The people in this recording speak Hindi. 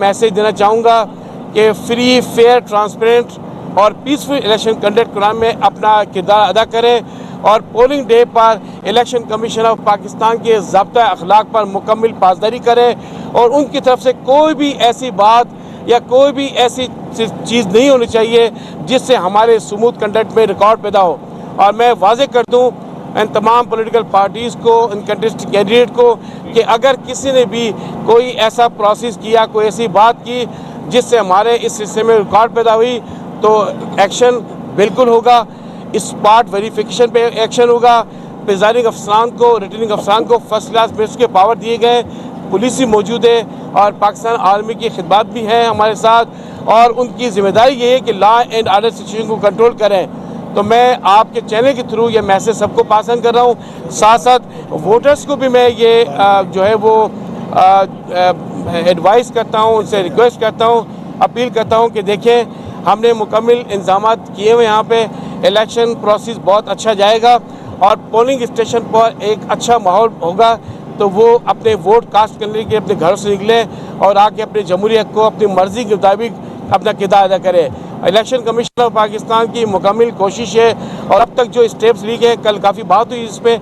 मैसेज देना चाहूँगा कि फ्री, फेयर, ट्रांसपेरेंट और पीसफुल इलेक्शन कंडक्ट कराने में अपना किरदार अदा करें और पोलिंग डे पर इलेक्शन कमीशन ऑफ पाकिस्तान के ज़ाब्ता अखलाक पर मुकम्मल पासदारी करें और उनकी तरफ से कोई भी ऐसी बात या कोई भी ऐसी चीज़ नहीं होनी चाहिए जिससे हमारे स्मूथ कंडक्ट में रिकॉर्ड पैदा हो। और मैं वाजे कर दूँ इन तमाम पॉलिटिकल पार्टीज़ को, इन कंटेस्टेड कैंडिडेट को कि अगर किसी ने भी कोई ऐसा प्रोसेस किया, कोई ऐसी बात की जिससे हमारे इस हिस्से में रिकॉर्ड पैदा हुई तो एक्शन बिल्कुल होगा। स्पॉट वेरिफिकेशन पे एक्शन होगा। प्रिजाइडिंग अफसरान को, रिटर्निंग अफसरान को फर्स्ट क्लास बेस के पावर दिए गए, पुलिस ही मौजूद है और पाकिस्तान आर्मी की खिदमत भी हैं हमारे साथ और उनकी जिम्मेदारी ये है कि लॉ एंड ऑर्डर सिचुएशन को कंट्रोल करें। तो मैं आपके चैनल के थ्रू ये मैसेज सबको पास ऑन कर रहा हूँ। साथ साथ वोटर्स को भी मैं ये जो है वो एडवाइस करता हूँ, उनसे रिक्वेस्ट करता हूँ, अपील करता हूँ कि देखें हमने मुकम्मल इंतजाम किए हुए यहाँ पे इलेक्शन प्रोसेस बहुत अच्छा जाएगा और पोलिंग स्टेशन पर एक अच्छा माहौल होगा तो वो अपने वोट कास्ट करने के अपने घरों से निकलें और आके अपने जमहूरी हक को अपनी मर्जी के मुताबिक अपना किरदार अदा करें। इलेक्शन कमीशन ऑफ पाकिस्तान की मुकम्मल कोशिश है और अब तक जो स्टेप्स ली गए, कल काफ़ी बात हुई इस पर।